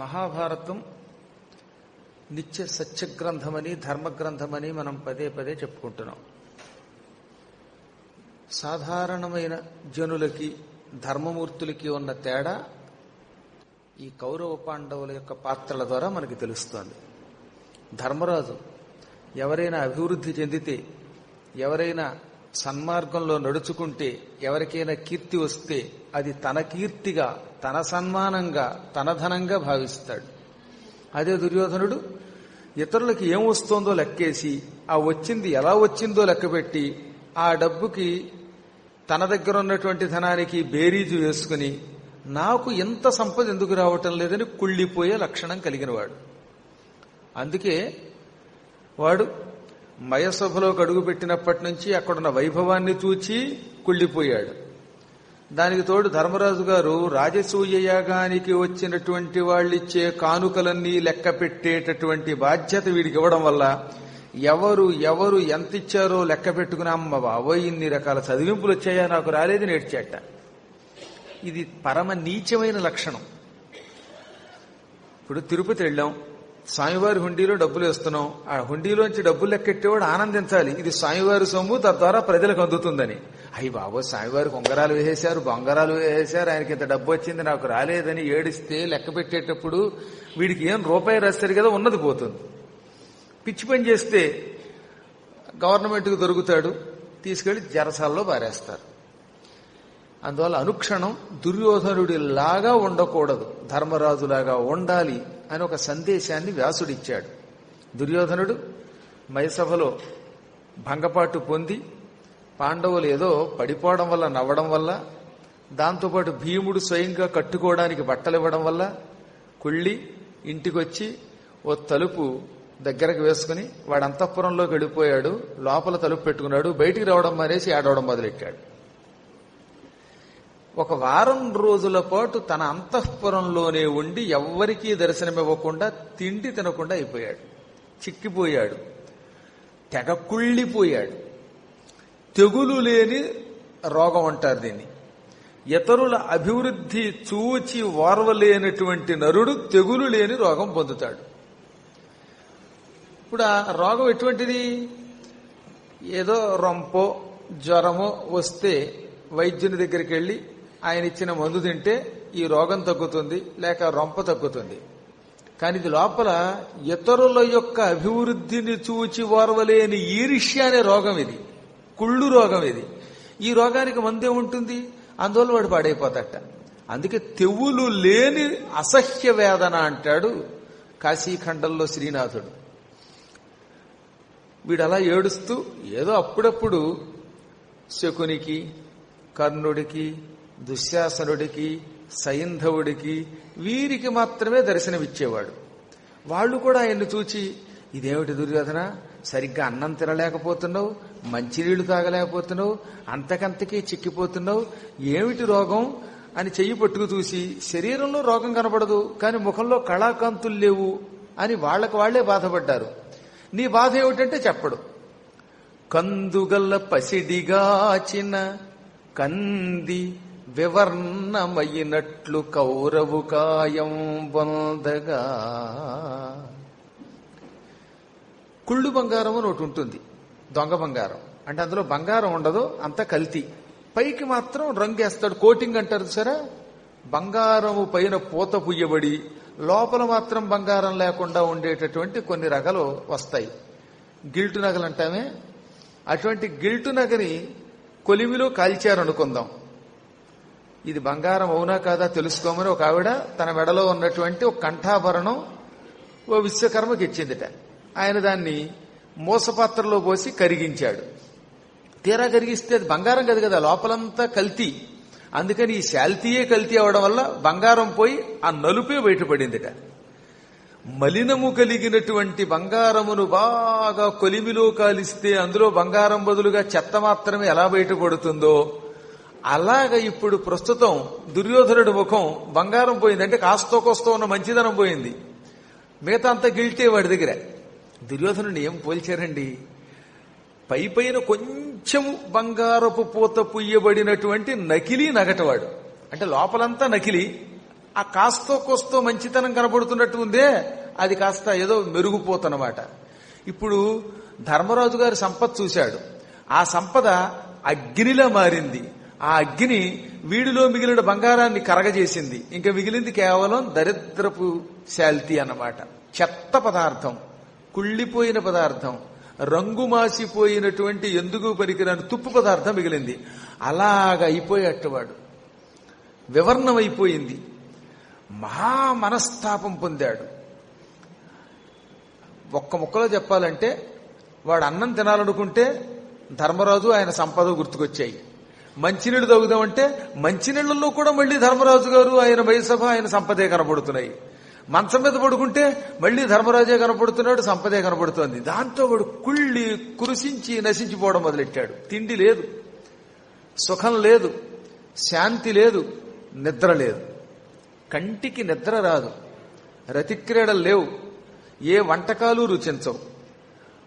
మహాభారతం నిత్య సత్యగ్రంథమని ధర్మగ్రంథమని మనం పదే పదే చెప్పుకుంటున్నాం. సాధారణమైన జనులకి ధర్మమూర్తులకి ఉన్న తేడా ఈ కౌరవ పాండవుల యొక్క పాత్రల ద్వారా మనకి తెలుస్తోంది. ధర్మరాజు ఎవరైనా అభివృద్ధి చెందితే, ఎవరైనా సన్మార్గంలో నడుచుకుంటే, ఎవరికైనా కీర్తి వస్తే అది తన కీర్తిగా, తన సన్మానంగా, తన ధనంగా భావిస్తాడు. అదే దుర్యోధనుడు ఇతరులకి ఏం వస్తోందో లెక్కేసి, ఆ వచ్చింది ఎలా వచ్చిందో లెక్కపెట్టి, ఆ డబ్బుకి తన దగ్గర ఉన్నటువంటి ధనానికి బేరీజు వేసుకుని నాకు ఎంత సంపద ఎందుకు రావటం లేదని కుళ్ళిపోయే లక్షణం కలిగినవాడు. అందుకే వాడు మయసభలోకి అడుగు పెట్టినప్పటి నుంచి అక్కడున్న వైభవాన్ని చూచి కుళ్ళిపోయాడు. దానికి తోడు ధర్మరాజు గారు రాజసూయ యాగానికి వచ్చినటువంటి వాళ్ళిచ్చే కానుకలన్నీ లెక్క పెట్టేటటువంటి బాధ్యత వీడికి ఇవ్వడం వల్ల ఎవరు ఎంత ఇచ్చారో లెక్క పెట్టుకుని అమ్మ బావోయ్ ఇన్ని రకాల చదివింపులు వచ్చాయా నాకు రాలేదని ఏడ్చేట. ఇది పరమ నీచమైన లక్షణం. ఇప్పుడు తిరుపతి వెళ్ళాం, స్వామివారి హుండీలో డబ్బులు వేస్తున్నాం. ఆ హుండీలోంచి డబ్బులు లెక్కెట్టేవాడు ఆనందించాలి, ఇది స్వామివారి సొమ్ము, తద్వారా ప్రజలకు అందుతుందని. అయ్యి బాబో స్వామివారికి ఉంగరాలు వేసేశారు, బంగారాలు వేసేశారు, ఆయనకి ఇంత డబ్బు వచ్చింది నాకు రాలేదని ఏడిస్తే లెక్క పెట్టేటప్పుడు వీడికి ఏం రూపాయి రాస్తారు కదా, ఉన్నది పోతుంది. పిచ్చి పని చేస్తే గవర్నమెంట్కి దొరుకుతాడు, తీసుకెళ్లి జరసాల్లో బారేస్తారు. అందువల్ల అనుక్షణం దుర్యోధనుడిలాగా ఉండకూడదు, ధర్మరాజులాగా ఉండాలి అని ఒక సందేశాన్ని వ్యాసుడిచ్చాడు. దుర్యోధనుడు మయసభలో భంగపాటు పొంది పాండవులు ఏదో పడిపోవడం వల్ల, నవ్వడం వల్ల, దాంతోపాటు భీముడు స్వయంగా కట్టుకోవడానికి బట్టలు ఇవ్వడం వల్ల కుళ్ళి ఇంటికొచ్చి ఓ తలుపు దగ్గరకు వేసుకుని వాడు అంతఃపురంలోకి వెళ్ళిపోయాడు. లోపల తలుపు పెట్టుకున్నాడు, బయటికి రావడం మానేసి ఏడవడం మొదలెట్టాడు. ఒక వారం రోజుల పాటు తన అంతఃపురంలోనే ఉండి ఎవ్వరికీ దర్శనమివ్వకుండా తిండి తినకుండా అయిపోయాడు. చిక్కిపోయాడు, తెగ కుళ్ళిపోయాడు. తెగులు లేని రోగం అంటారు దీన్ని. ఇతరుల అభివృద్ధి చూచి ఓర్వలేనటువంటి నరుడు తెగులు లేని రోగం పొందుతాడు. ఇప్పుడు ఆ రోగం ఎటువంటిది? ఏదో రొంపో జ్వరమో వస్తే వైద్యుని దగ్గరికి వెళ్ళి ఆయన ఇచ్చిన మందు తింటే ఈ రోగం తగ్గుతుంది, లేక రొంప తగ్గుతుంది. కానీ ఇది లోపల ఇతరుల యొక్క అభివృద్ధిని చూచి ఓర్వలేని ఈర్ష్య అనే రోగం ఇది, కుళ్ళు రోగం ఇది. ఈ రోగానికి మందే ఉంటుంది, అందువల్ల వాడు పాడైపోతాట. అందుకే తెవులు లేని అసహ్య వేదన అంటాడు కాశీఖండంలో శ్రీనాథుడు. వీడు అలా ఏడుస్తూ ఏదో అప్పుడప్పుడు శకునికి, కర్ణుడికి, దుశ్శాసనుడికి, సైంధవుడికి, వీరికి మాత్రమే దర్శనమిచ్చేవాడు. వాళ్ళు కూడా ఆయన్ని చూచి ఇదేమిటి దుర్యోధన, సరిగ్గా అన్నం తినలేకపోతున్నావు, మంచినీళ్లు తాగలేకపోతున్నావు, అంతకంతకీ చిక్కిపోతున్నావు, ఏమిటి రోగం అని చెయ్యి పట్టుకు చూసి శరీరంలో రోగం కనపడదు కానీ ముఖంలో కళాకాంతులు లేవు అని వాళ్లకు వాళ్లే బాధపడ్డారు. నీ బాధ ఏమిటంటే చెప్పడు. కందుగల్ల పసిడిగాచిన కంది వివర్ణమయినట్లు కౌరవు కాయం బొందగా. కుళ్ళు బంగారం అని ఒకటి ఉంటుంది, దొంగ బంగారం అంటే అందులో బంగారం ఉండదు, అంత కల్తీ. పైకి మాత్రం రంగేస్తాడు, కోటింగ్ అంటారు సరే. బంగారము పైన పూత పుయ్యబడి లోపల మాత్రం బంగారం లేకుండా ఉండేటటువంటి కొన్ని రకాలు వస్తాయి, గిల్టు నగలు అంటామే. అటువంటి గిల్టు నగని కొలిమిలో కాల్చారనుకుందాం. ఇది బంగారం అవునా కాదా తెలుసుకోమని ఒక ఆవిడ తన మెడలో ఉన్నటువంటి ఒక కంఠాభరణం ఓ విశ్వకర్మకి ఇచ్చిందిట. ఆయన దాన్ని మోసపాత్రలో పోసి కరిగించాడు. తీరా కరిగిస్తే అది బంగారం కాదు కదా, లోపలంతా కల్తీ. అందుకని ఈ శాల్తీయే కల్తీ అవడం వల్ల బంగారం పోయి ఆ నలుపే బయటపడిందిట. మలినము కలిగినటువంటి బంగారమును బాగా కొలిమిలో కాలిస్తే అందులో బంగారం బదులుగా చెత్త మాత్రమే ఎలా బయటపడుతుందో అలాగ ఇప్పుడు ప్రస్తుతం దుర్యోధనుడి ముఖం బంగారం పోయింది. అంటే కాస్తో కోస్తో ఉన్న మంచిదనం పోయింది, మిగతా అంతా గిల్టే వాడి దగ్గర. దుర్యోధనుడిని ఏం పోల్చారండి? పైన కొంచెం బంగారపు పూత పుయ్యబడినటువంటి నకిలీ నగటవాడు. అంటే లోపలంతా నకిలీ, ఆ కాస్తో కోస్తో మంచితనం కనబడుతున్నట్టు ఉందే అది కాస్త ఏదో మెరుగుపోతనమాట. ఇప్పుడు ధర్మరాజు గారి సంపద చూశాడు. ఆ సంపద అగ్నిలా మారింది. ఆ అగ్ని వీడిలో మిగిలిన బంగారాన్ని కరగజేసింది. ఇంకా మిగిలింది కేవలం దరిద్రపు శాల్తీ అన్నమాట. చెత్త పదార్థం, కుళ్ళిపోయిన పదార్థం, రంగు మాసిపోయినటువంటి ఎందుకు పనికిరాని తుప్పు పదార్థం మిగిలింది. అలాగా అయిపోయేటవాడు. వివర్ణమైపోయింది. మహా మనస్తాపం పొందాడు. ఒక్క ముక్కలో చెప్పాలంటే వాడు అన్నం తినాలనుకుంటే ధర్మరాజు ఆయన సంపద గుర్తుకొచ్చాయి. మంచినీళ్ళు తాగుదామంటే మంచినీళ్లలో కూడా మళ్ళీ ధర్మరాజు గారు ఆయన వైసభ ఆయన సంపదే కనపడుతున్నాయి. మంచం మీద పడుకుంటే మళ్ళీ ధర్మరాజే కనపడుతున్నాడు, సంపదే కనపడుతోంది. దాంతో వాడు కుళ్ళి కురిసించి నశించిపోవడం మొదలెట్టాడు. తిండి లేదు, సుఖం లేదు, శాంతి లేదు, నిద్ర లేదు. కంటికి నిద్ర రాదు, రతిక్రీడలు లేవు, ఏ వంటకాలు రుచించవు.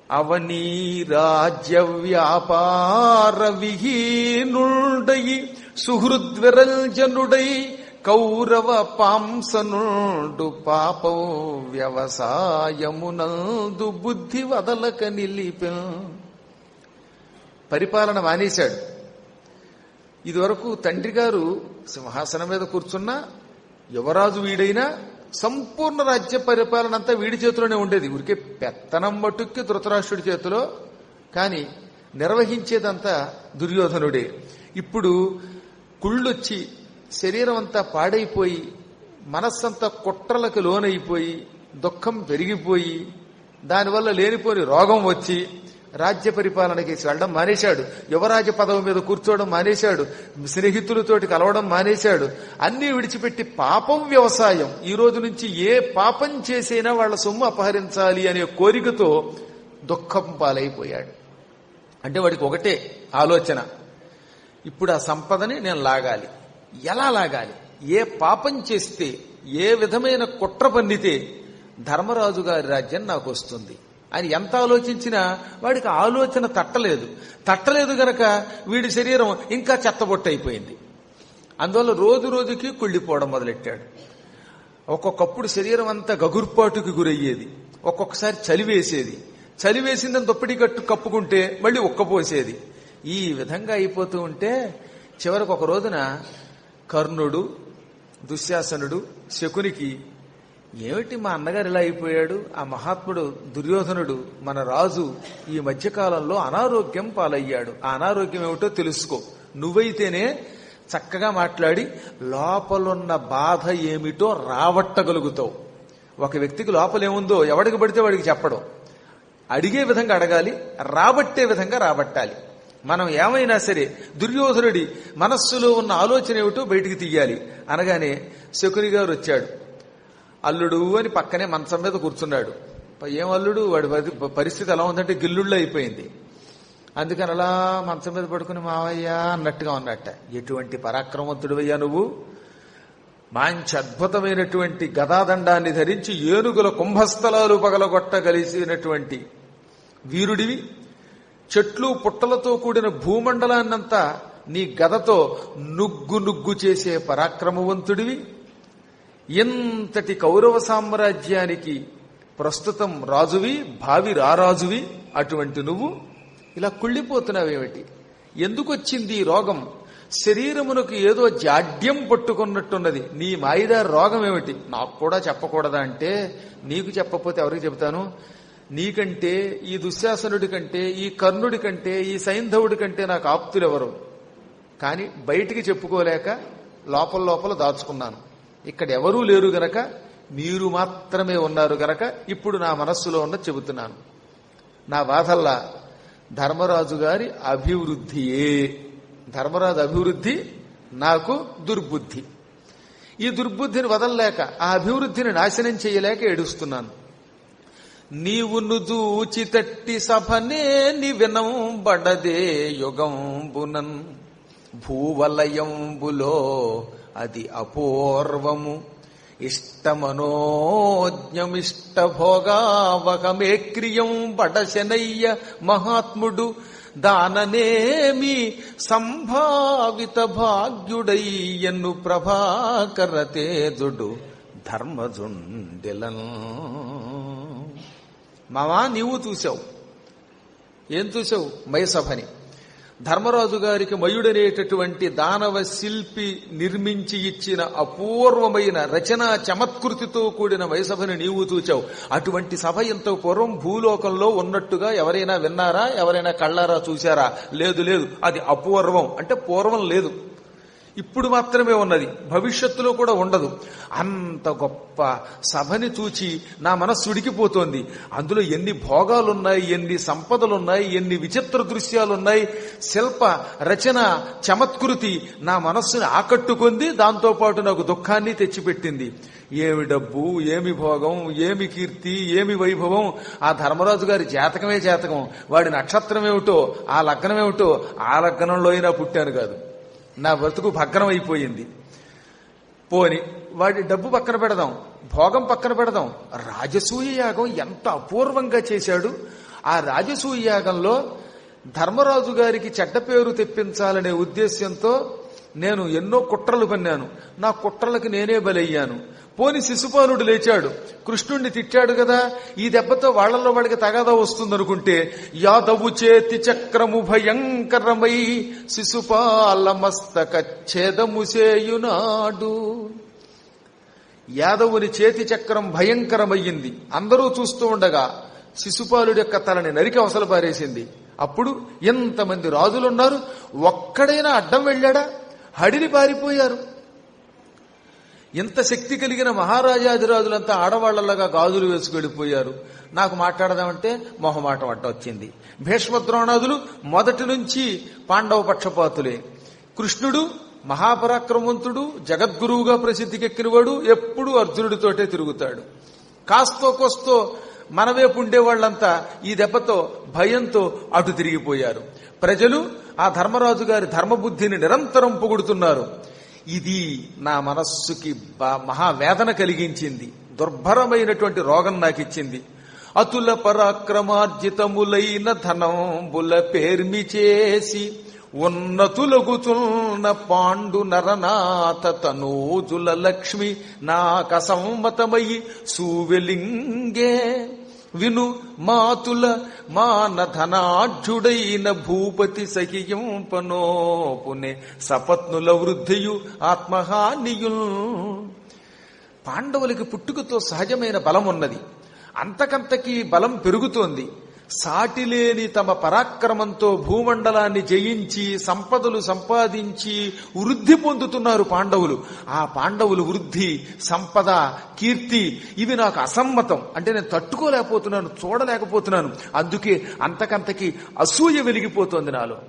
అవనీ రాజ్య వ్యాపార విహీనుడై సుహృద్విరంజనుడై కౌరవ పాంసనుడు పాపో వ్యవసాయమునందు బుద్ధి వదలక నిలిపె. పరిపాలన మానేశాడు. ఇదివరకు తండ్రి గారు సింహాసనం మీద కూర్చున్నా యువరాజు వీడైనా సంపూర్ణ రాజ్య పరిపాలన అంతా వీడి చేతిలోనే ఉండేది. ఊరికే పెత్తనం మట్టుక్కి ధృతరాష్ట్రుడి చేతిలో, కానీ నిర్వహించేదంతా దుర్యోధనుడే. ఇప్పుడు కుళ్ళొచ్చి శరీరం అంతా పాడైపోయి మనస్సంతా కుట్రలకు లోనైపోయి దుఃఖం పెరిగిపోయి దానివల్ల లేనిపోని రోగం వచ్చి రాజ్య పరిపాలనకి వెళ్ళడం మానేశాడు. యువరాజ పదవి మీద కూర్చోవడం మానేశాడు. స్నేహితులతోటి కలవడం మానేశాడు. అన్నీ విడిచిపెట్టి పాపం వ్యవసాయం, ఈ రోజు నుంచి ఏ పాపం చేసైనా వాళ్ళ సొమ్ము అపహరించాలి అనే కోరికతో దుఃఖం పాలైపోయాడు. అంటే వాడికి ఒకటే ఆలోచన, ఇప్పుడు ఆ సంపదని నేను లాగాలి. ఎలా లాగాలి? ఏ పాపం చేస్తే, ఏ విధమైన కుట్ర పన్నితే ధర్మరాజు గారి రాజ్యం నాకు వస్తుంది అని ఎంత ఆలోచించినా వాడికి ఆలోచన తట్టలేదు గనక వీడి శరీరం ఇంకా చెత్తబొట్టయిపోయింది. అందువల్ల రోజు రోజుకి కుళ్ళిపోవడం మొదలెట్టాడు. ఒక్కొక్కప్పుడు శరీరం అంతా గగుర్పాటుకి గురయ్యేది, ఒక్కొక్కసారి చలివేసేది, చలివేసిందని దుప్పటి కప్పుకుంటే మళ్ళీ ఉక్కపోసేది. ఈ విధంగా అయిపోతూ ఉంటే చివరికి ఒక రోజున కర్ణుడు, దుశ్శాసనుడు శకునికి, ఏమిటి మా అన్నగారు ఇలా అయిపోయాడు, ఆ మహాత్ముడు దుర్యోధనుడు మన రాజు ఈ మధ్యకాలంలో అనారోగ్యం పాలయ్యాడు, ఆ అనారోగ్యం ఏమిటో తెలుసుకో, నువ్వైతేనే చక్కగా మాట్లాడి లోపలున్న బాధ ఏమిటో రాబట్టగలుగుతావు. ఒక వ్యక్తికి లోపలేముందో ఎవడికి పడితే వాడికి చెప్పడం, అడిగే విధంగా అడగాలి, రాబట్టే విధంగా రాబట్టాలి. మనం ఏమైనా సరే దుర్యోధనుడి మనస్సులో ఉన్న ఆలోచన ఏమిటో బయటికి తీయాలి. అనగానే శకుని గారు వచ్చాడు. అల్లుడు అని పక్కనే మంచం మీద కూర్చున్నాడు. ఏం అల్లుడు, వాడి పరిస్థితి ఎలా ఉందంటే గిల్లుళ్ళు అయిపోయింది. అందుకని అలా మంచం మీద పడుకుని మావయ్య అన్నట్టుగా ఉన్నట్ట. ఎటువంటి పరాక్రమవంతుడివయ్యా నువ్వు, మంచి అద్భుతమైనటువంటి గదాదండాన్ని ధరించి ఏనుగుల కుంభస్థలాలు పగలగొట్టగలిసినటువంటి వీరుడివి, చెట్లు పుట్టలతో కూడిన భూమండలాన్నంతా నీ గదతో నుగ్గు చేసే పరాక్రమవంతుడివి, ఎంతటి కౌరవ సామ్రాజ్యానికి ప్రస్తుతం రాజువి, భావి రారాజువి, అటువంటి నువ్వు ఇలా కుళ్ళిపోతున్నావేమిటి? ఎందుకు వచ్చింది ఈ రోగం? శరీరమునకు ఏదో జాడ్యం పట్టుకున్నట్టున్నది. నీ మాయిదారి రోగం ఏమిటి? నాకు కూడా చెప్పకూడదా అంటే, నీకు చెప్పకపోతే ఎవరికి చెబుతాను? నీకంటే, ఈ దుశ్శాసనుడి కంటే, ఈ కర్ణుడి కంటే, ఈ సైంధవుడి కంటే నాకు ఆప్తులెవరు, కానీ బయటికి చెప్పుకోలేక లోపల దాచుకున్నాను. ఇక్కడ ఎవరూ లేరు గనక, మీరు మాత్రమే ఉన్నారు గనక ఇప్పుడు నా మనస్సులో ఉన్న చెబుతున్నాను. నా బాధల్లా ధర్మరాజు గారి అభివృద్ధియే. ధర్మరాజు అభివృద్ధి నాకు దుర్బుద్ధి. ఈ దుర్బుద్ధిని వదలలేక, ఆ అభివృద్ధిని నాశనం చేయలేక ఏడుస్తున్నాను. నీవును జూచి తట్టి సభనే నివినం బడదే యుగంబునన్ భూవలయంబులో అది అపూర్వము ఇష్టమనోజ్ఞమిష్ట భోగావకమే క్రియం బడశనయ్య మహాత్ముడు దాననేమి సంభావిత భాగ్యుడయ్యను ప్రభాకర తేజుడు ధర్మజుండెలను. మావా నీవు చూశావు. ఏం చూశావు? మయసభని. ధర్మరాజు గారికి మయుడనేటటువంటి దానవ శిల్పి నిర్మించి ఇచ్చిన అపూర్వమైన రచనా చమత్కృతితో కూడిన మయసభని నీవు చూచావు. అటువంటి సభ ఇంత పూర్వం భూలోకంలో ఉన్నట్టుగా ఎవరైనా విన్నారా? ఎవరైనా కళ్ళారా చూశారా? లేదు లేదు, అది అపూర్వం. అంటే పూర్వం లేదు, ఇప్పుడు మాత్రమే ఉన్నది, భవిష్యత్తులో కూడా ఉండదు. అంత గొప్ప సభని చూచి నా మనస్సు ఉడికిపోతోంది. అందులో ఎన్ని భోగాలున్నాయి, ఎన్ని సంపదలున్నాయి, ఎన్ని విచిత్ర దృశ్యాలున్నాయి. శిల్ప రచన చమత్కృతి నా మనస్సుని ఆకట్టుకుంది, దాంతోపాటు నాకు దుఃఖాన్ని తెచ్చిపెట్టింది. ఏమి డబ్బు, ఏమి భోగం, ఏమి కీర్తి, ఏమి వైభవం. ఆ ధర్మరాజు గారి జాతకమే జాతకం. వాడి నక్షత్రం ఏమిటో, ఆ లగ్నం ఏమిటో, ఆ లగ్నంలో అయినా పుట్టాను కాదు. నా బ్రతుకు భగ్నం అయిపోయింది. పోని వాడి డబ్బు పక్కన పెడదాం, భోగం పక్కన పెడదాం. రాజసూయ యాగం ఎంత అపూర్వంగా చేశాడు. ఆ రాజసూయ యాగంలో ధర్మరాజు గారికి చెడ్డ పేరు తెప్పించాలనే ఉద్దేశ్యంతో నేను ఎన్నో కుట్రలు పన్నాను. నా కుట్రలకు నేనే బలయ్యాను. పోని శిశుపాలుడు లేచాడు, కృష్ణుణ్ణి తిట్టాడు కదా, ఈ దెబ్బతో వాళ్లలో వాడికి తగాదా వస్తుందనుకుంటే యాదవు చేతి చక్రము భయంకరమై శిశుపాల మస్తక ఛేదము చేయునాడు. యాదవుని చేతి చక్రం భయంకరమయ్యింది. అందరూ చూస్తూ ఉండగా శిశుపాలుడి యొక్క తలని నరికి అవసల పారేసింది. అప్పుడు ఎంతమంది రాజులున్నారు, ఒక్కడైనా అడ్డం వెళ్ళాడా? హడిని పారిపోయారు. ఇంత శక్తి కలిగిన మహారాజాధిరాజులంతా ఆడవాళ్లలాగా గాజులు వేసుకెళ్లిపోయారు. నాకు మాట్లాడదామంటే మొహమాటం అడ్డ వచ్చింది. భీష్మద్రోణాదులు మొదటి నుంచి పాండవ పక్షపాతులే. కృష్ణుడు మహాపరాక్రమవంతుడు, జగద్గురువుగా ప్రసిద్ధికెక్కినవాడు, ఎప్పుడూ అర్జునుడితోటే తిరుగుతాడు. కాస్తో కోస్తో మన వైపు ఉండేవాళ్లంతా ఈ దెబ్బతో భయంతో అటు తిరిగిపోయారు. ప్రజలు ఆ ధర్మరాజు గారి ధర్మబుద్ధిని నిరంతరం పొగుడుతున్నారు. ఇది నా మనస్సుకి మహావేదన కలిగించింది. దుర్భరమైనటువంటి రోగం నాకిచ్చింది. అతుల పరాక్రమార్జితములైన ధనంబుల పేర్మి చేసి ఉన్నతులగుచున్న పాండు నరనాథ తనూజుల లక్ష్మి నాకసమ్మతమయి సూవెలింగే విను మాతుల మానధనాఢ్యుడైన భూపతి సహింపనోపునే సపత్నుల వృద్ధియు ఆత్మహానియుల్. పాండవులకి పుట్టుకతో సహజమైన బలం ఉన్నది. అంతకంతకీ బలం పెరుగుతోంది. సాటిలేని తమ పరాక్రమంతో భూమండలాన్ని జయించి సంపదలు సంపాదించి వృద్ధి పొందుతున్నారు పాండవులు. ఆ పాండవులు వృద్ధి, సంపద, కీర్తి ఇవి నాకు అసమ్మతం. అంటే నేను తట్టుకోలేకపోతున్నాను, చూడలేకపోతున్నాను. అందుకే అంతకంతకి అసూయ వెలిగిపోతోంది నాలో.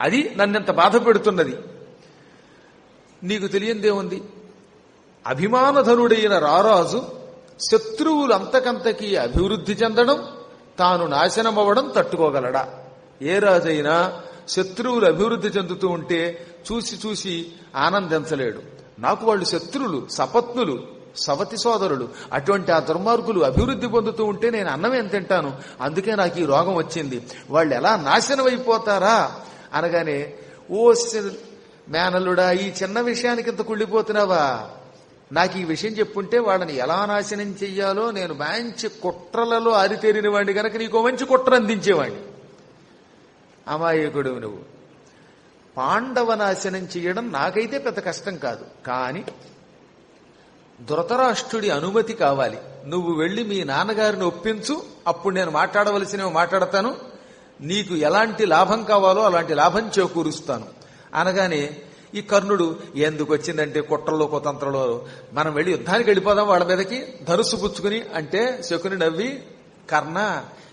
అది నన్నెంత బాధ పెడుతున్నది. నీకు తెలియందేముంది? అభిమానధనుడైన రారాజు శత్రువులు అంతకంతకీ అభివృద్ధి చెందడం, తాను నాశనమవ్వడం తట్టుకోగలడా? ఏ రాజైనా శత్రువులు అభివృద్ధి చెందుతూ ఉంటే చూసి చూసి ఆనందించలేడు. నాకు వాళ్ళు శత్రువులు, సపత్నులు, సవతి సోదరులు. అటువంటి ఆ దుర్మార్గులు అభివృద్ధి పొందుతూ ఉంటే నేను అన్నమేం తింటాను? అందుకే నాకు ఈ రోగం వచ్చింది. వాళ్ళు ఎలా నాశనం అయిపోతారా అనగానే, ఓ మేనల్లుడా, ఈ చిన్న విషయానికి ఇంత కుళ్ళిపోతున్నావా? నాకు ఈ విషయం చెప్పుంటే వాళ్ళని ఎలా నాశనం చెయ్యాలో నేను మంచి కుట్రలలో ఆరితేరిన వాడిని కనుక నీకో మంచి కుట్ర అందించేవాడిని. అమాయకుడు నువ్వు. పాండవ నాశనం చెయ్యడం నాకైతే పెద్ద కష్టం కాదు, కానీ ధృతరాష్ట్రుడి అనుమతి కావాలి. నువ్వు వెళ్లి మీ నాన్నగారిని ఒప్పించు, అప్పుడు నేను మాట్లాడవలసినవి మాట్లాడతాను. నీకు ఎలాంటి లాభం కావాలో అలాంటి లాభం చేకూరుస్తాను అనగానే ఈ కర్ణుడు ఎందుకు వచ్చిందంటే కుట్రలో కుతంత్రలో మనం వెళ్ళి యుద్ధానికి వెళ్ళిపోదాం వాళ్ళ మీదకి ధనుస్సు పుచ్చుకుని అంటే శకుని నవ్వి, కర్ణ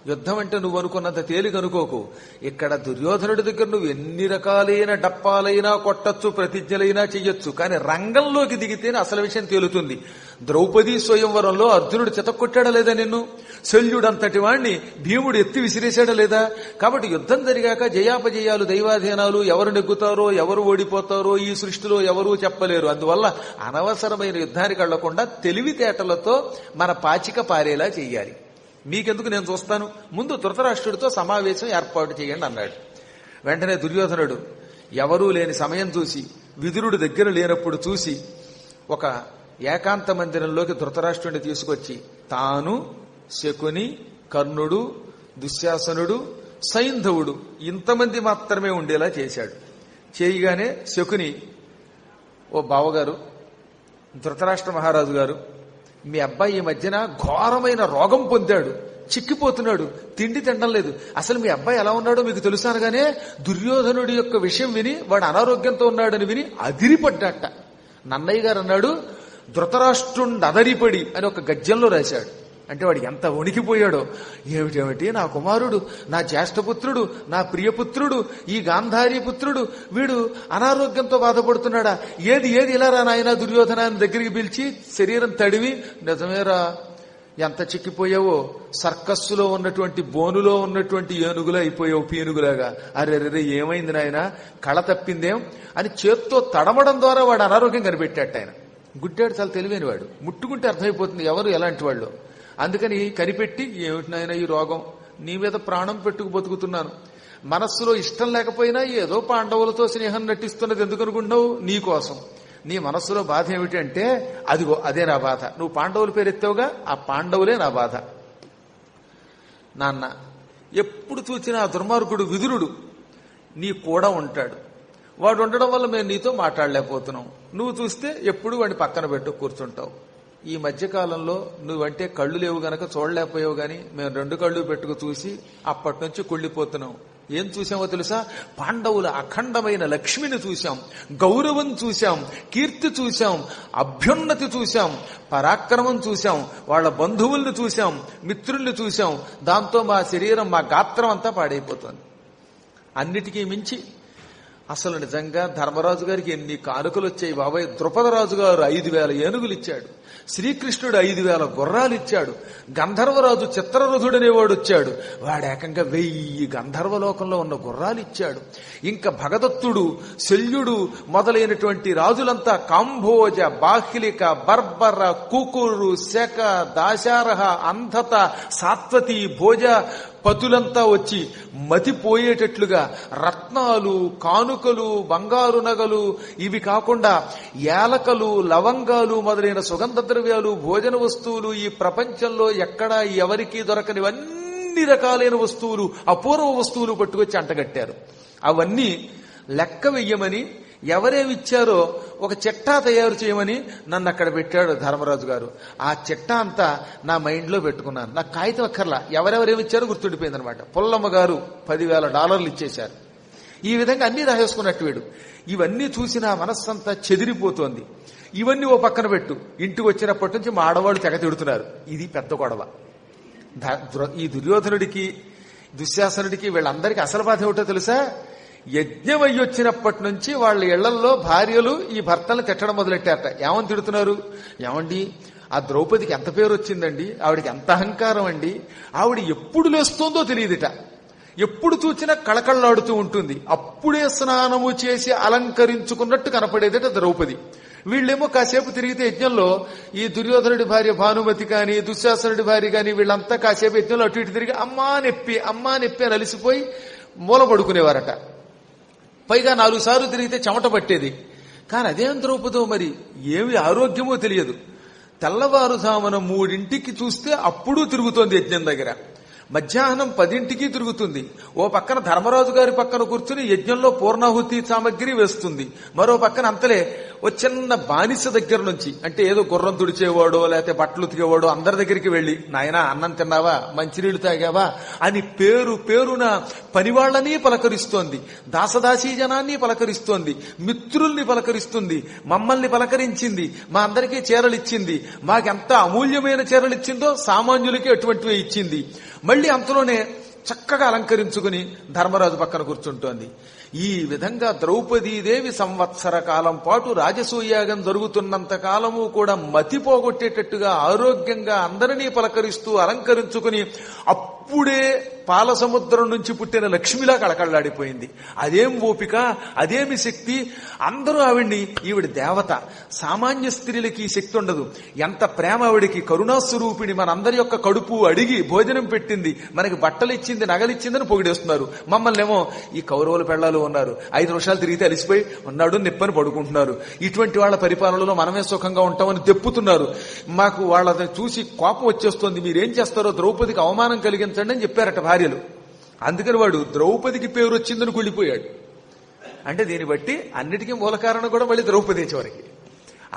యుద్ధం అంటే నువ్వు అనుకున్నంత తేలిక అనుకోకు. ఇక్కడ దుర్యోధనుడి దగ్గర నువ్వు ఎన్ని రకాలైన డప్పాలైనా కొట్టచ్చు, ప్రతిజ్ఞలైనా చెయ్యొచ్చు, కానీ రంగంలోకి దిగితేనే అసలు విషయం తేలుతుంది. ద్రౌపదీ స్వయంవరంలో అర్జునుడు చితక్కొట్టాడా లేదా నిన్ను? శల్యుడంతటి వాణ్ణి భీముడు ఎత్తి విసిరేశాడా లేదా? కాబట్టి యుద్ధం జరిగాక జయాపజయాలు దైవాధీనాలు, ఎవరు నెగ్గుతారో ఎవరు ఓడిపోతారో ఈ సృష్టిలో ఎవరూ చెప్పలేరు. అందువల్ల అనవసరమైన యుద్ధానికి వెళ్లకుండా తెలివితేటలతో మన పాచిక పారేలా చెయ్యాలి. మీకెందుకు, నేను చూస్తాను. ముందు ధృతరాష్ట్రుడితో సమావేశం ఏర్పాటు చేయండి అన్నాడు. వెంటనే దుర్యోధనుడు ఎవరూ లేని సమయం చూసి, విదురుడు దగ్గర లేనప్పుడు చూసి, ఒక ఏకాంత మందిరంలోకి ధృతరాష్ట్రుడిని తీసుకొచ్చి తాను, శకుని, కర్ణుడు, దుశ్శాసనుడు, సైంధవుడు ఇంతమంది మాత్రమే ఉండేలా చేశాడు. చేయగానే శకుని, ఓ బావగారు, ధృతరాష్ట్ర మహారాజు గారు, మీ అబ్బాయి ఈ మధ్యన ఘోరమైన రోగం పొందాడు, చిక్కిపోతున్నాడు, తిండి తినడం లేదు. అసలు మీ అబ్బాయి ఎలా ఉన్నాడో మీకు తెలుసు అనగానే దుర్యోధనుడి యొక్క విషయం విని వాడు అనారోగ్యంతో ఉన్నాడని విని అదిరిపడ్డాట. నన్నయ్య గారు అన్నాడు, ధృతరాష్ట్రుండి అదరిపడి అని ఒక గద్యంలో రాశాడు. అంటే వాడు ఎంత వణికిపోయాడో. ఏమిటేమిటి, నా కుమారుడు, నా జ్యేష్ఠపుత్రుడు, నా ప్రియపుత్రుడు, ఈ గాంధారీ పుత్రుడు, వీడు అనారోగ్యంతో బాధపడుతున్నాడా? ఏది ఇలా రా నాయన దుర్యోధనాన్ని దగ్గరికి పిలిచి శరీరం తడివి, నిజమేరా ఎంత చిక్కిపోయావో, సర్కస్సులో ఉన్నటువంటి బోనులో ఉన్నటువంటి ఏనుగులా అయిపోయావు, పీనుగులాగా. అరెరే ఏమైంది నాయన, కళ తప్పిందేం అని చేత్తో తడమడం ద్వారా వాడు అనారోగ్యం కనిపెట్టాట. ఆయన గుడ్డాడు, చాలా తెలివైన వాడు, ముట్టుకుంటే అర్థమైపోతుంది ఎవరు ఎలాంటి వాళ్ళు. అందుకని కనిపెట్టి, ఏమిటి నాయన ఈ రోగం, నీ మీద ప్రాణం పెట్టుకు బతుకుతున్నాను, మనస్సులో ఇష్టం లేకపోయినా ఏదో పాండవులతో స్నేహం నటిస్తున్నది ఎందుకు అనుకుంటున్నావు? నీ కోసం. నీ మనస్సులో బాధ ఏమిటి అంటే, అదిగో అదే నా బాధ. నువ్వు పాండవుల పేరు ఎత్తావుగా, ఆ పాండవులే నా బాధ. నాన్న, ఎప్పుడు చూసినా ఆ దుర్మార్గుడు విదురుడు నీ కూడా ఉంటాడు. వాడు ఉండడం వల్ల మేము నీతో మాట్లాడలేకపోతున్నాం. నువ్వు చూస్తే ఎప్పుడు వాడిని పక్కన పెట్టు కూర్చుంటావు. ఈ మధ్యకాలంలో నువ్వంటే కళ్ళు లేవు గనక చూడలేకపోయావు, గాని మేము 2 కళ్ళు పెట్టుకు చూసి అప్పటి నుంచి కుళ్ళిపోతున్నాం. ఏం చూసామో తెలుసా? పాండవుల అఖండమైన లక్ష్మిని చూశాం, గౌరవం చూశాం, కీర్తి చూశాం, అభ్యున్నతి చూశాం, పరాక్రమం చూశాం, వాళ్ళ బంధువుల్ని చూశాం, మిత్రుల్ని చూశాం. దాంతో మా శరీరం, మా గాత్రం అంతా పాడైపోతుంది. అన్నిటికీ మించి అసలు నిజంగా ధర్మరాజు గారికి ఎన్ని కానుకలు వచ్చాయి బాబాయ్. ద్రుపదరాజు గారు 5,000 ఏనుగులు ఇచ్చాడు, శ్రీకృష్ణుడు 5,000 గుర్రాలు ఇచ్చాడు, గంధర్వరాజు చిత్రరథుడనేవాడు వచ్చాడు, వాడు ఏకంగా 1000 గంధర్వలోకంలో ఉన్న గుర్రాలు ఇచ్చాడు. ఇంకా భగదత్తుడు, శల్యుడు మొదలైనటువంటి రాజులంతా కాంభోజ, బాహ్లిక, బర్బర, కుకురు, శక, దాశారహ, అంధత, సాత్వతి, భోజ పతులంతా వచ్చి మతిపోయేటట్లుగా రత్నాలు, కానుకలు, బంగారు నగలు, ఇవి కాకుండా యాలకలు, లవంగాలు మొదలైన సుగంధ ద్రవ్యాలు, భోజన వస్తువులు, ఈ ప్రపంచంలో ఎక్కడా ఎవరికీ దొరకనివన్నీ రకాలైన వస్తువులు, అపూర్వ వస్తువులు పట్టుకొచ్చి అంటగట్టారు. అవన్నీ లెక్క వెయ్యమని, ఎవరేమిచ్చారో ఒక చిట్టా తయారు చేయమని నన్ను అక్కడ పెట్టాడు ధర్మరాజు గారు. ఆ చిట్టా అంతా నా మైండ్లో పెట్టుకున్నాను. నాకు కాగితం అక్కర్లా, ఎవరెవరేమిచ్చారో గుర్తుండిపోయింది అనమాట. పుల్లమ్మ గారు $10,000 ఇచ్చేశారు. ఈ విధంగా అన్ని రాసేసుకున్నట్టు వీడు. ఇవన్నీ చూసి నా మనస్సంతా చెదిరిపోతోంది. ఇవన్నీ ఓ పక్కన పెట్టు. ఇంటికి వచ్చినప్పటి నుంచి మా ఆడవాళ్ళు తెగ తిడుతున్నారు. ఇది పెద్ద గొడవ. ఈ దుర్యోధనుడికి, దుశ్శాసనుడికి, వీళ్ళందరికీ అసలు బాధ ఏమిటో తెలుసా? యజ్ఞం అయ్యొచ్చినప్పటి నుంచి వాళ్ళ ఇళ్లల్లో భార్యలు ఈ భర్తలను తిట్టడం మొదలెట్టారట. ఏమని తిడుతున్నారు? ఏమండి, ఆ ద్రౌపదికి ఎంత పేరు వచ్చిందండి, ఆవిడికి ఎంత అహంకారం అండి, ఆవిడ ఎప్పుడు లేస్తోందో తెలియదుట, ఎప్పుడు చూచినా కళకళలాడుతూ ఉంటుంది, అప్పుడే స్నానము చేసి అలంకరించుకున్నట్టు కనపడేదట ద్రౌపది. వీళ్ళేమో కాసేపు తిరిగితే యజ్ఞంలో ఈ దుర్యోధనుడి భార్య భానుమతి కాని, దుశ్శాసనుడి భార్య కాని, వీళ్ళంతా కాసేపు యజ్ఞంలో అటు ఇటు తిరిగి అమ్మా నెప్పి అని అలసిపోయి మూల పడుకునేవారట. పైగా 4 సార్లు తిరిగితే చెమట పట్టేది. కానీ అదేం ద్రౌపదో మరి, ఏమి ఆరోగ్యమో తెలియదు. తెల్లవారుజామున 3 చూస్తే అప్పుడు తిరుగుతోంది యజ్ఞం దగ్గర. మధ్యాహ్నం 10 తిరుగుతుంది. ఓ పక్కన ధర్మరాజు గారి పక్కన కూర్చుని యజ్ఞంలో పూర్ణాహుతి సామగ్రి వేస్తుంది. మరో పక్కన అంతలే ఓ చిన్న బానిస దగ్గర నుంచి, అంటే ఏదో గుర్రం తుడిచేవాడో లేకపోతే బట్టలు ఉతికేవాడో అందరి దగ్గరికి వెళ్లి, నాయనా అన్నం తిన్నావా, మంచినీళ్లు తాగావా అని పేరున పనివాళ్లని పలకరిస్తోంది, దాసదాసీ జనాన్ని పలకరిస్తోంది, మిత్రుల్ని పలకరిస్తుంది, మమ్మల్ని పలకరించింది, మా అందరికీ చీరలిచ్చింది, మాకెంత అమూల్యమైన చీరలిచ్చిందో సామాన్యులకి అటువంటివే ఇచ్చింది. మళ్ళీ అంతలోనే చక్కగా అలంకరించుకుని ధర్మరాజు పక్కన కూర్చుంటోంది. ఈ విధంగా ద్రౌపదీదేవి సంవత్సర కాలం పాటు రాజసూయాగం జరుగుతున్నంత కాలము కూడా మతి పోగొట్టేటట్టుగా ఆరోగ్యంగా అందరినీ పలకరిస్తూ అలంకరించుకుని అప్పుడే పాల సముద్రం నుంచి పుట్టిన లక్ష్మిలా కళకళలాడిపోయింది. అదేం ఓపిక, అదేమి శక్తి! అందరూ ఈవిడ దేవత. సామాన్య స్త్రీలకి ఈ శక్తి ఉండదు. ఎంత ప్రేమ ఆవిడికి! కరుణాస్వరూపిణి, మనందరి యొక్క కడుపు అడిగి భోజనం పెట్టింది, మనకి బట్టలు ఇచ్చింది, నగలిచ్చిందని పొగిడేస్తున్నారు. మమ్మల్ని ఏమో ఈ కౌరవుల పెళ్ళాలు ఉన్నారు, 5 నిమిషాలు తిరిగితే అలిసిపోయి ఉన్నాడు నిప్పని పడుకుంటున్నారు, ఇటువంటి వాళ్ళ పరిపాలనలో మనమే సుఖంగా ఉంటామని తెప్పుతున్నారు. మాకు వాళ్ళని చూసి కోపం వచ్చేస్తోంది, మీరేం చేస్తారో ద్రౌపదికి అవమానం కలిగించండి అని చెప్పారట భార్యలు. అందుకని వాడు ద్రౌపదికి పేరు వచ్చిందని కుళ్ళిపోయాడు. అంటే దీన్ని బట్టి అన్నిటికీ మూల కారణం కూడా మళ్ళీ ద్రౌపది చివరికి.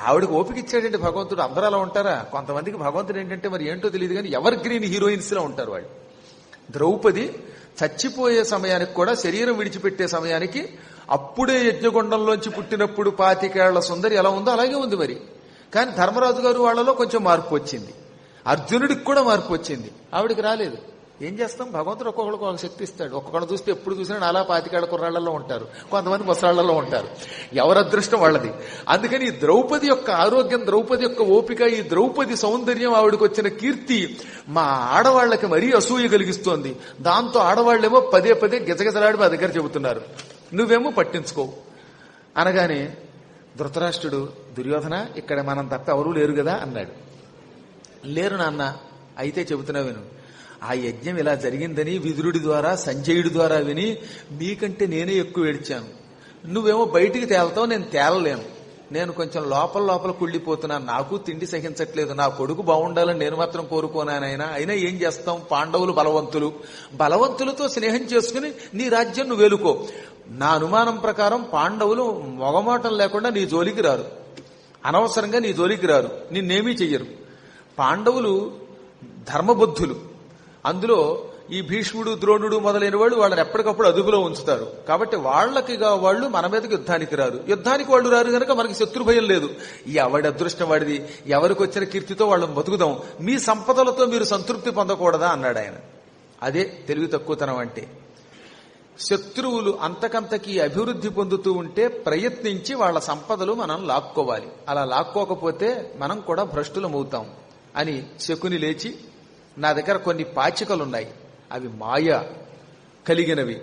ఆవిడకి ఓపిక ఇచ్చాడండి భగవంతుడు. అందరూ అలా ఉంటారా? కొంతమందికి భగవంతుడు ఏంటంటే మరి ఏంటో తెలియదు కానీ ఎవర్ గ్రీన్ హీరోయిన్స్ లా ఉంటారు వాళ్ళు. ద్రౌపది చచ్చిపోయే సమయానికి కూడా, శరీరం విడిచిపెట్టే సమయానికి అప్పుడే యజ్ఞగుండంలోంచి పుట్టినప్పుడు 25 ఏళ్ల సుందరి ఎలా ఉందో అలాగే ఉంది మరి. కానీ ధర్మరాజు గారు వాళ్ళలో కొంచెం మార్పు వచ్చింది, అర్జునుడికి కూడా మార్పు వచ్చింది, ఆవిడికి రాలేదు. ఏం చేస్తాం, భగవంతుడు ఒక్కొక్కడికి ఒక శక్తి ఇస్తాడు. ఒక్కొక్కడు చూస్తే ఎప్పుడు చూసినా అలా 25 ఏళ్ల కుర్రాళ్లలో ఉంటారు, కొంతమంది ముసరాళ్లలో ఉంటారు. ఎవరి అదృష్టం వాళ్ళది. అందుకని ఈ ద్రౌపది యొక్క ఆరోగ్యం, ద్రౌపది యొక్క ఓపిక, ఈ ద్రౌపది సౌందర్యం, ఆవిడకి వచ్చిన కీర్తి మా ఆడవాళ్లకి మరీ అసూయ కలిగిస్తోంది. దాంతో ఆడవాళ్లేమో పదే పదే గిజగిజలాడి మా దగ్గర చెబుతున్నారు, నువ్వేమో పట్టించుకోవు అనగానే ధృతరాష్ట్రుడు, దుర్యోధన ఇక్కడ మనం తప్ప ఎవరూ లేరు కదా అన్నాడు. లేరు నాన్న, అయితే చెబుతున్నా విను. ఆ యజ్ఞం ఇలా జరిగిందని విదురుడి ద్వారా, సంజయుడి ద్వారా విని మీకంటే నేనే ఎక్కువ ఏడ్చాను. నువ్వేమో బయటికి తేలతావు, నేను తేలలేను. నేను కొంచెం లోపల కుళ్ళిపోతున్నాను, నాకు తిండి సహించట్లేదు. నా కొడుకు బాగుండాలని నేను మాత్రం కోరుకోనానైనా. అయినా ఏం చేస్తాం, పాండవులు బలవంతులతో స్నేహం చేసుకుని నీ రాజ్యం నువ్వు వేలుకో. నా అనుమానం ప్రకారం పాండవులు మొగమాటం లేకుండా నీ జోలికి రారు, అనవసరంగా నీ జోలికి రారు, నిన్నేమీ చెయ్యరు. పాండవులు ధర్మబుద్ధులు. అందులో ఈ భీష్ముడు, ద్రోణుడు మొదలైన వాళ్ళు వాళ్ళని ఎప్పటికప్పుడు అదుపులో ఉంచుతారు. కాబట్టి వాళ్ళకిగా వాళ్ళు మన మీదకి యుద్ధానికి రారు. యుద్ధానికి వాళ్ళు రారు కనుక మనకి శత్రు భయం లేదు. ఎవడి అదృష్టం వాడిది, ఎవరికి వచ్చిన కీర్తితో వాళ్ళని బతుకుదాం, మీ సంపదలతో మీరు సంతృప్తి పొందకూడదా అన్నాడు ఆయన. అదే తెలివి తక్కువతనం అంటే. శత్రువులు అంతకంతకీ అభివృద్ధి పొందుతూ ఉంటే ప్రయత్నించి వాళ్ళ సంపదలు మనం లాక్కోవాలి. అలా లాక్కోకపోతే మనం కూడా భ్రష్టులమవుతాం అని శకుని లేచి, నా దగ్గర కొన్ని పాచికలున్నాయి, అవి మాయ కలిగినవి,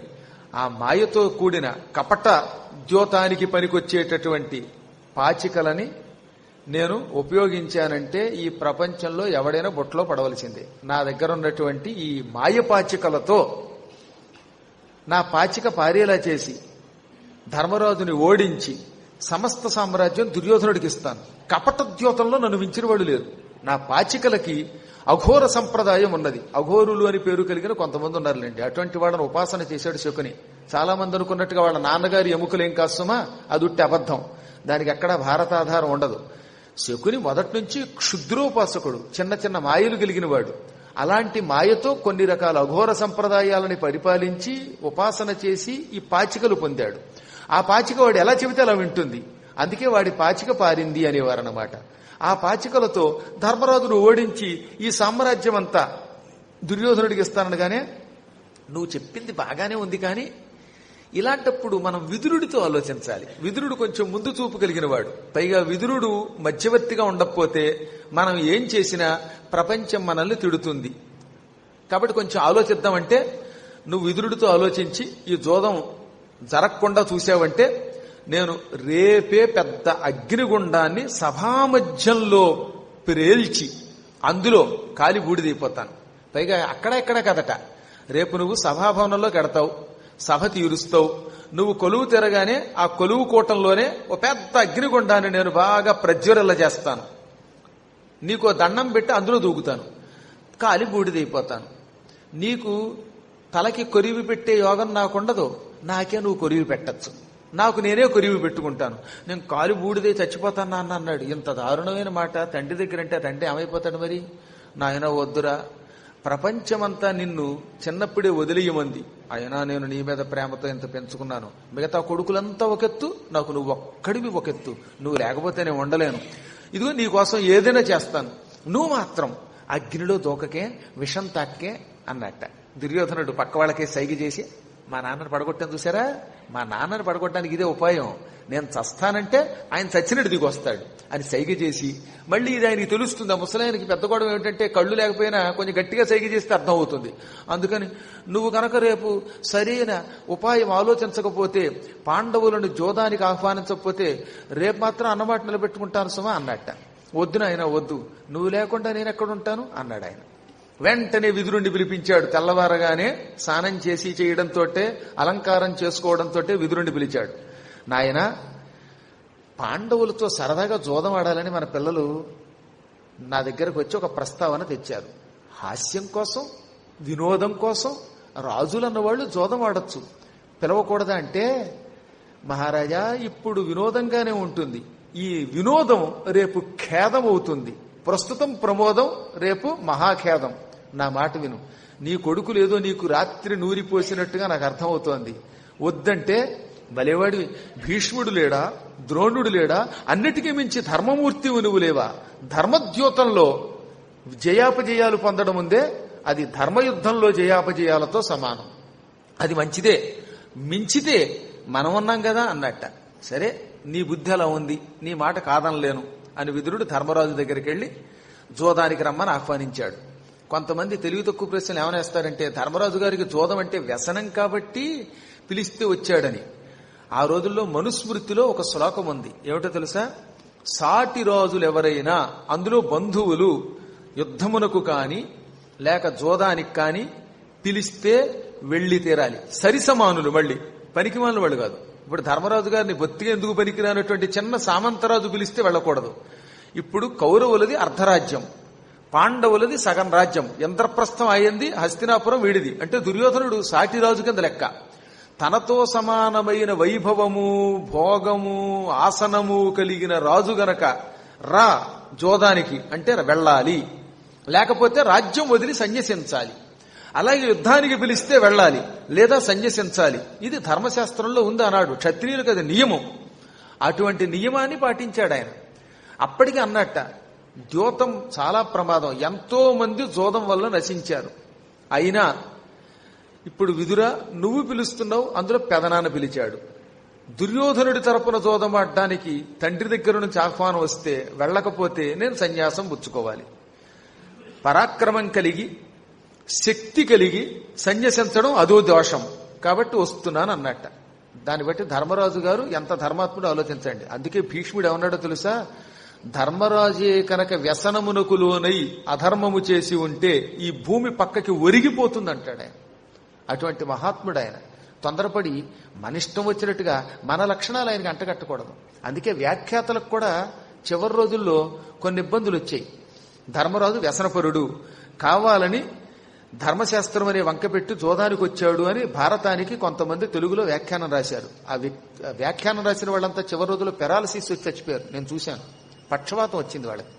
ఆ మాయతో కూడిన కపట ద్యోతానికి పనికొచ్చేటటువంటి పాచికలని నేను ఉపయోగించానంటే ఈ ప్రపంచంలో ఎవడైనా బొట్లో పడవలసిందే. నా దగ్గర ఉన్నటువంటి ఈ మాయ పాచికలతో నా పాచిక పారేలా చేసి ధర్మరాజుని ఓడించి సమస్త సామ్రాజ్యం దుర్యోధనుడికి ఇస్తాను. కపట ద్యోతంలో నన్ను మించిన వాడు లేరు. నా పాచికలకి అఘోర సంప్రదాయం ఉన్నది. అఘోరులు అని పేరు కలిగిన కొంతమంది ఉన్నారులేండి. అటువంటి వాళ్ళని ఉపాసన చేశాడు శకుని. చాలా మంది అనుకున్నట్టుగా వాళ్ళ నాన్నగారి ఎముకలేం కాస్తుమా, అది ఉట్టి అబద్ధం. దానికి ఎక్కడా భారతాధారం ఉండదు. శకుని మొదటి నుంచి క్షుద్రోపాసకుడు, చిన్న చిన్న మాయలు కలిగిన వాడు. అలాంటి మాయతో కొన్ని రకాల అఘోర సంప్రదాయాలని పరిపాలించి ఉపాసన చేసి ఈ పాచికలు పొందాడు. ఆ పాచిక వాడు ఎలా చెబితే అలా వింటుంది. అందుకే వాడి పాచిక పారింది అనేవారన్నమాట. ఆ పాచికలతో ధర్మరాజును ఓడించి ఈ సామ్రాజ్యం అంతా దుర్యోధనుడికి ఇస్తానగానే, నువ్వు చెప్పింది బాగానే ఉంది, కానీ ఇలాంటప్పుడు మనం విదురుడితో ఆలోచించాలి. విదురుడు కొంచెం ముందు చూపు కలిగిన వాడు. పైగా విదురుడు మధ్యవర్తిగా ఉండకపోతే మనం ఏం చేసినా ప్రపంచం మనల్ని తిడుతుంది. కాబట్టి కొంచెం ఆలోచిద్దామంటే, నువ్వు విదురుడితో ఆలోచించి ఈ జోదం జరగకుండా చూసావంటే నేను రేపే పెద్ద అగ్నిగుండాన్ని సభామధ్యంలో ప్రేల్చి అందులో కాలి బూడిదైపోతాను. పైగా అక్కడ కదట, రేపు నువ్వు సభాభవనంలో కడతావు, సభ తీరుస్తావు. నువ్వు కొలువు తిరగానే ఆ కొలువు కూటంలోనే ఓ పెద్ద అగ్నిగుండాన్ని నేను బాగా ప్రజ్వరల్ల చేస్తాను. నీకు దండం పెట్టి అందులో దూకుతాను, కాలి బూడిదైపోతాను. నీకు తలకి కొరివి పెట్టే యోగం నాకుండదు, నాకే నువ్వు కొరివి పెట్టచ్చు. నాకు నేనే కొరివి పెట్టుకుంటాను. నేను కాలు బూడిదే చచ్చిపోతాను నాన్న అన్నాడు. ఇంత దారుణమైన మాట తండ్రి దగ్గర అంటే తండ్రి ఏమైపోతాడు మరి? నాయన వద్దురా, ప్రపంచమంతా నిన్ను చిన్నప్పుడే వదిలియమంది, అయినా నేను నీ మీద ప్రేమతో ఎంత పెంచుకున్నాను. మిగతా కొడుకులంతా ఒకెత్తు, నాకు నువ్వు ఒక్కడివి ఒకెత్తు. నువ్వు లేకపోతే నేను ఉండలేను. ఇదిగో నీకోసం ఏదైనా చేస్తాను, నువ్వు మాత్రం అగ్నిలో దూకకే, విషం తాక్కే అన్నట్ట. దుర్యోధనుడు పక్క వాళ్ళకే సైగ చేసి మా నాన్నని పడగొట్టాను చూసారా, మా నాన్నని పడగొట్టడానికి ఇదే ఉపాయం, నేను చస్తానంటే ఆయన చచ్చినట్టు దిగి వస్తాడు అని సైగ చేసి, మళ్ళీ ఇది ఆయనకి తెలుస్తుంది. ఆ ముసలాయనకి పెద్ద గొడవ ఏమిటంటే కళ్ళు లేకపోయినా కొంచెం గట్టిగా సైగ చేస్తే అర్థం అవుతుంది. అందుకని నువ్వు కనుక రేపు సరైన ఉపాయం ఆలోచించకపోతే, పాండవులను జోదానికి ఆహ్వానించకపోతే రేపు మాత్రం అన్నమాట నిలబెట్టుకుంటాను సుమా అన్నట్ట. వద్దు నాయన వద్దు, నువ్వు లేకుండా నేను ఎక్కడుంటాను అన్నాడు ఆయన. వెంటనే విదురుణ్ణి పిలిపించాడు. తెల్లవారగానే స్నానం చేసి చేయడంతో, అలంకారం చేసుకోవడంతో విదురుణ్ణి పిలిచాడు. నాయన, పాండవులతో సరదాగా జోదం ఆడాలని మన పిల్లలు నా దగ్గరకు వచ్చి ఒక ప్రస్తావన తెచ్చారు. హాస్యం కోసం, వినోదం కోసం రాజులన్న వాళ్ళు జోదం ఆడొచ్చు, పిలవకూడదా అంటే, మహారాజా ఇప్పుడు వినోదంగానే ఉంటుంది, ఈ వినోదం రేపు ఖేదం అవుతుంది. ప్రస్తుతం ప్రమోదం, రేపు మహాఖేదం. నా మాట విను. నీ కొడుకు లేదో నీకు రాత్రి నూరిపోసినట్టుగా నాకు అర్థమవుతోంది. వద్దంటే భలేవాడి భీష్ముడు లేడా, ద్రోణుడు లేడా, అన్నిటికీ మించి ధర్మమూర్తి నువ్వు లేవా? ధర్మద్యోతంలో జయాపజయాలు పొందడం ఉందే, అది ధర్మయుద్ధంలో జయాపజయాలతో సమానం. అది మంచిదే, మించితే మనం ఉన్నాం కదా అన్నట్ట. సరే, నీ బుద్ధి అలా ఉంది, నీ మాట కాదనలేను అని విదురుడు ధర్మరాజు దగ్గరికి వెళ్లి జోదానికి రమ్మని ఆహ్వానించాడు. కొంతమంది తెలివి తక్కువ ప్రశ్నలు ఏమనేస్తారంటే, ధర్మరాజు గారికి జోదం అంటే వ్యసనం కాబట్టి పిలిస్తే వచ్చాడని. ఆ రోజుల్లో మనుస్మృతిలో ఒక శ్లోకం ఉంది, ఏమిటో తెలుసా? సాటి రాజులు ఎవరైనా, అందులో బంధువులు, యుద్ధమునకు కాని లేక జోదానికి కాని పిలిస్తే వెళ్లి తీరాలి. సరిసమానులు, మళ్ళీ పనికిమాలిన వాళ్ళు కాదు. ఇప్పుడు ధర్మరాజు గారిని బొత్తిగా ఎందుకు పనికిరానటువంటి చిన్న సామంతరాజు పిలిస్తే వెళ్ళకూడదు. ఇప్పుడు కౌరవులది అర్ధరాజ్యం, పాండవులది సగం రాజ్యం. ఇంద్రప్రస్థం అయ్యింది, హస్తినాపురం వీడిది. అంటే దుర్యోధనుడు సాటిరాజు కింద లెక్క. తనతో సమానమైన వైభవము, భోగము, ఆసనము కలిగిన రాజు గనక రా జోదానికి అంటే వెళ్ళాలి, లేకపోతే రాజ్యం వదిలి సన్యసించాలి. అలాగే యుద్ధానికి పిలిస్తే వెళ్ళాలి లేదా సన్యసించాలి. ఇది ధర్మశాస్త్రంలో ఉంది అన్నాడు. క్షత్రియులకు అది నియమం. అటువంటి నియమాన్ని పాటించాడు ఆయన. అప్పటికి అన్నట్ట, ద్యోతం చాలా ప్రమాదం, ఎంతో మంది జోదం వల్ల నశించారు. అయినా ఇప్పుడు విదుర నువ్వు పిలుస్తున్నావు, అందులో పెదనాన్న పిలిచాడు. దుర్యోధనుడి తరపున జోదం ఆడడానికి తండ్రి దగ్గర నుంచి ఆహ్వానం వస్తే వెళ్ళకపోతే నేను సన్యాసం పుచ్చుకోవాలి. పరాక్రమం కలిగి శక్తి కలిగి సన్యసించడం అదో దోషం, కాబట్టి వస్తున్నాను అన్నట్ట. దాన్ని బట్టి ధర్మరాజు గారు ఎంత ధర్మాత్ముడు ఆలోచించండి. అందుకే భీష్ముడు ఏమన్నాడో తెలుసా? ధర్మరాజే కనుక వ్యసనమునకు లోనై అధర్మము చేసి ఉంటే ఈ భూమి పక్కకి ఒరిగిపోతుంది అంటాడు ఆయన. అటువంటి మహాత్ముడు ఆయన. తొందరపడి మన ఇష్టం వచ్చినట్టుగా మన లక్షణాలు ఆయనకి అంటగట్టకూడదు. అందుకే వ్యాఖ్యాతలకు కూడా చివరి రోజుల్లో కొన్ని ఇబ్బందులు వచ్చాయి. ధర్మరాజు వ్యసనపరుడు, కావాలని ధర్మశాస్త్రం అనే వంకపెట్టి జోదానికి వచ్చాడు అని భారతానికి కొంతమంది తెలుగులో వ్యాఖ్యానం రాశారు. ఆ వ్యాఖ్యానం రాసిన వాళ్ళంతా చివరి రోజుల్లో పెరాలసిస్ వచ్చి చచ్చిపోయారు. నేను చూశాను, పక్షవాతం వచ్చింది వాళ్ళకి.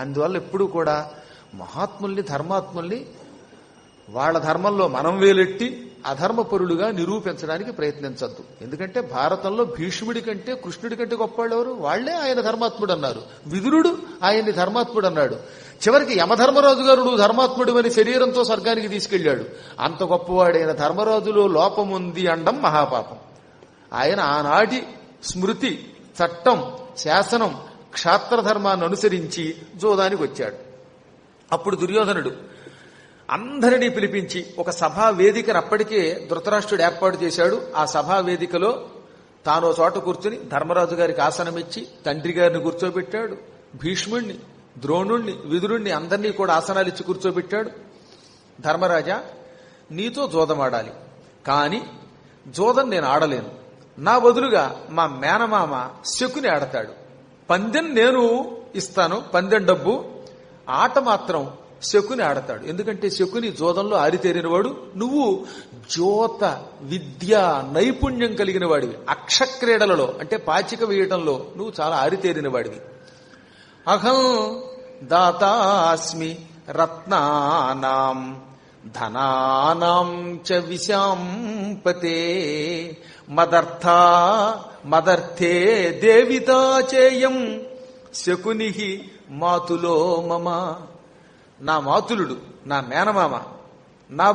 అందువల్ల ఎప్పుడూ కూడా మహాత్ముల్ని, ధర్మాత్ముల్ని వాళ్ళ ధర్మంలో మనం వేలెట్టి అధర్మపరులుగా నిరూపించడానికి ప్రయత్నించద్దు. ఎందుకంటే భారతంలో భీష్ముడి కంటే కృష్ణుడి కంటే గొప్పవాళ్ళు ఎవరు? వాళ్లే ఆయన ధర్మాత్ముడు అన్నారు. విదురుడు ఆయన్ని ధర్మాత్ముడు అన్నాడు. చివరికి యమధర్మరాజు గారు నువ్వు ధర్మాత్ముడు అని శరీరంతో స్వర్గానికి తీసుకెళ్లాడు. అంత గొప్పవాడైన ధర్మరాజులో లోపముంది అండం మహాపాపం. ఆయన ఆనాటి స్మృతి, చట్టం, శాసనం, క్షాత్రధర్మాన్ని అనుసరించి జోదానికి వచ్చాడు. అప్పుడు దుర్యోధనుడు అందరినీ పిలిపించి ఒక సభా వేదికను అప్పటికే ధృతరాష్ట్రుడు ఏర్పాటు చేశాడు. ఆ సభా వేదికలో తానో చోట కూర్చుని ధర్మరాజు గారికి ఆసనం ఇచ్చి తండ్రి గారిని కూర్చోబెట్టాడు. భీష్ముణ్ణి, ద్రోణుణ్ణి, విదురుణ్ణి అందరినీ కూడా ఆసనాలు ఇచ్చి కూర్చోబెట్టాడు. ధర్మరాజా, నీతో జోదమాడాలి, కాని జోదం నేను ఆడలేను. నా బదులుగా మా మేనమామ శకుని ఆడతాడు. పందెం నేను ఇస్తాను, పందెం డబ్బు, ఆట మాత్రం శకుని ఆడతాడు. ఎందుకంటే శకుని జోదంలో ఆరితేరినవాడు, నువ్వు జ్యోత విద్య నైపుణ్యం కలిగిన వాడివి. అక్షక్రీడలలో అంటే పాచిక వేయటంలో నువ్వు చాలా ఆరితేరిన వాడివి. అహం దాతాస్మి రత్నానాం ధనానాం చ విశాంపతే మదర్థే దేవితా చేయం శకుని మాతులో మమ. నా మాతులుడు, నా మేనమామ, నా